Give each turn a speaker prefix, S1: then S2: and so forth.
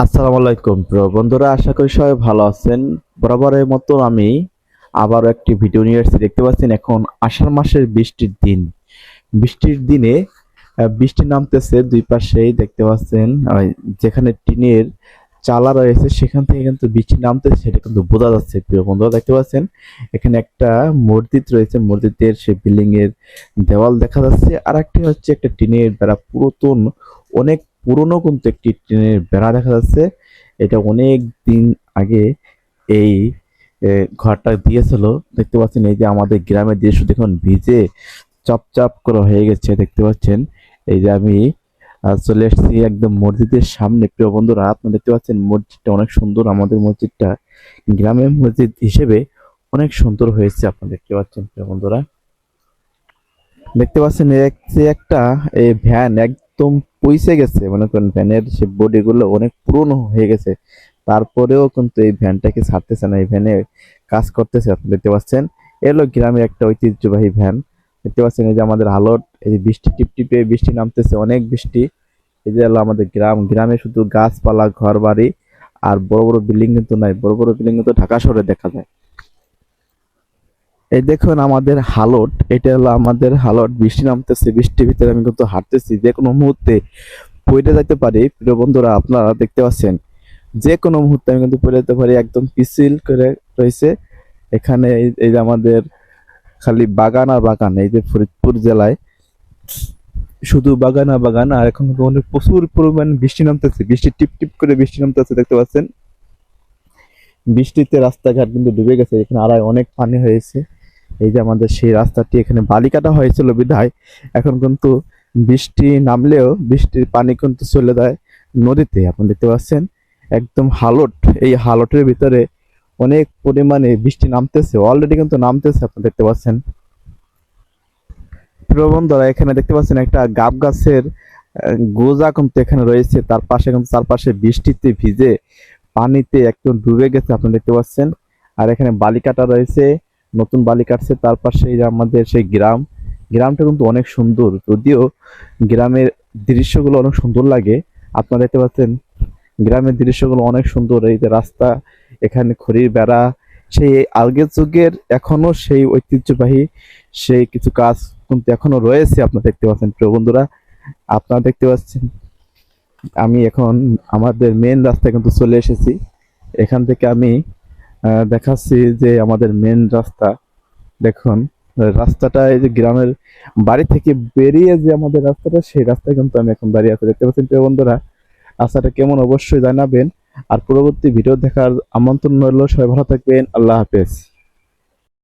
S1: আসসালামু আলাইকুম প্রিয় বন্ধুরা, আশা করি সবাই ভালো আছেন। বরাবরের মতো আমি আবারও একটি ভিডিও নিয়ে এসেছি। দেখতে পাচ্ছেন এখন আষাঢ় মাসের বৃষ্টির দিন। বৃষ্টির দিনে বৃষ্টি নামতেছে দুই পাশেই, দেখতে পাচ্ছেন যেখানে টিনের চালা রয়েছে সেখান থেকে কিন্তু বৃষ্টি নামতেছে, সেটা কিন্তু বোঝা যাচ্ছে। প্রিয় বন্ধুরা দেখতে পাচ্ছেন এখানে একটা মসজিদ রয়েছে, মসজিদের সেই বিল্ডিং এর দেওয়াল দেখা যাচ্ছে। আর একটি হচ্ছে একটা টিনের বেড়া, পুরাতন অনেক পুরনো কিন্তু একটি টিনের বেড়া দেখা যাচ্ছে। এটা অনেক দিন আগে এই ঘরটা দিয়েছিল। দেখতে পাচ্ছেন এই যে আমাদের গ্রামের দৃশ্য দেখুন, ভিজে চপচপ করে হয়ে গেছে। দেখতে পাচ্ছেন এই যে আমি চলে এসেছি একদম মসজিদের সামনে। প্রিয় বন্ধুরা, আপনি দেখতে পাচ্ছেন মসজিদটা অনেক সুন্দর। আমাদের মসজিদটা গ্রামের মসজিদ হিসেবে অনেক সুন্দর হয়েছে। আপনি দেখতে পাচ্ছেন প্রিয় বন্ধুরা, দেখতে পাচ্ছেন যে একটা এই ভ্যান একদম পইসে গেছে, মনে করেন ভ্যানের সে বডি গুলো অনেক পুরনো হয়ে গেছে। তারপরেও কিন্তু এই ভ্যানটাকে ছাড়তেছে না, এই ভ্যানে কাজ করতেছে। আপনি দেখতে পাচ্ছেন এলো গ্রামের একটা ঐতিহ্যবাহী ভ্যান। দেখতে পাচ্ছেন এই যে আমাদের হালট, এই যে বৃষ্টি টিপটিপে বৃষ্টি নামতেছে, অনেক বৃষ্টি। এই যে হলো আমাদের গ্রাম, গ্রামে শুধু গাছপালা ঘর বাড়ি আর বড় বড় বিল্ডিং কিন্তু নাই। বড় বড় বিল্ডিং কিন্তু ঢাকা শহরে দেখা যায়। এই দেখুন আমাদের হালট, এটা হলো আমাদের হালট। বৃষ্টি নামতেছে, বৃষ্টির ভিতরে আমি কিন্তু হাঁটতেছি, যে কোনো মুহূর্তে পড়ে যেতে পারি। প্রিয় বন্ধুরা, আপনারা দেখতে পাচ্ছেন যে কোনো মুহূর্তে আমি কিন্তু পড়ে যেতে পারি, একদম পিছিল করে রয়েছে এখানে। এই যে আমাদের খালি বাগান আর বাগান, এই যে ফরিদপুর জেলায় শুধু বাগান আর বাগান। আর এখন কিন্তু অনেক প্রচুর পরিমাণ বৃষ্টি নামতেছে, বৃষ্টি টিপ টিপ করে বৃষ্টি নামতেছে। দেখতে পাচ্ছেন বৃষ্টিতে রাস্তাঘাট কিন্তু ডুবে গেছে, এখানে আড়াই অনেক পানি হয়েছে। এই যে আমাদের সেই রাস্তাটি, এখানে বালি কাটা হয়েছিল বিধায় এখন কিন্তু বৃষ্টি নামলেও বৃষ্টির পানি কিন্তু চলে যায় নদীতে। আপনি দেখতে পাচ্ছেন একদম হালট, এই হালটের ভিতরে অনেক পরিমাণে বৃষ্টি নামতেছে, অলরেডি কিন্তু নামতেছে। আপনি দেখতে পাচ্ছেন প্রিয় বন্ধুরা, এখানে দেখতে পাচ্ছেন একটা গাব গাছের গোজা কিন্তু এখানে রয়েছে। তার পাশে কিন্তু চারপাশে বৃষ্টিতে ভিজে পানিতে একদম ডুবে গেছে, আপনি দেখতে পাচ্ছেন। আর এখানে বালি কাটা রয়েছে, নতুন বালি কাটছে। তার পাশে এই যে আমাদের সেই গ্রাম, গ্রামটা কিন্তু অনেক সুন্দর। যদিও গ্রামের দৃশ্যগুলো অনেক সুন্দর লাগে, আপনারা দেখতে পাচ্ছেন গ্রামের দৃশ্যগুলো অনেক সুন্দর। এই যে রাস্তা, এখানে খড়ির বেড়া, সেই আগের যুগের এখনো সেই ঐতিহ্যবাহী সেই কিছু কাজ কিন্তু এখনো রয়েছে। আপনারা দেখতে পাচ্ছেন প্রিয় বন্ধুরা, আপনারা দেখতে পাচ্ছেন আমি এখন আমাদের মেন রাস্তায় কিন্তু চলে এসেছি। এখান থেকে আমি দেখাচ্ছি যে আমাদের মেন রাস্তা দেখুন। রাস্তাটা এই যে গ্রামের বাড়ি থেকে বেরিয়ে যে আমাদের রাস্তাটা, সেই রাস্তায় কিন্তু আমি এখন দাঁড়িয়ে আছি। দেখতে পাচ্ছেন প্রিয় বন্ধুরা, রাস্তাটা কেমন অবশ্যই জানাবেন। আর পরবর্তী ভিডিও দেখার আমন্ত্রণ রইল। সবাই ভালো থাকবেন, আল্লাহ হাফেজ।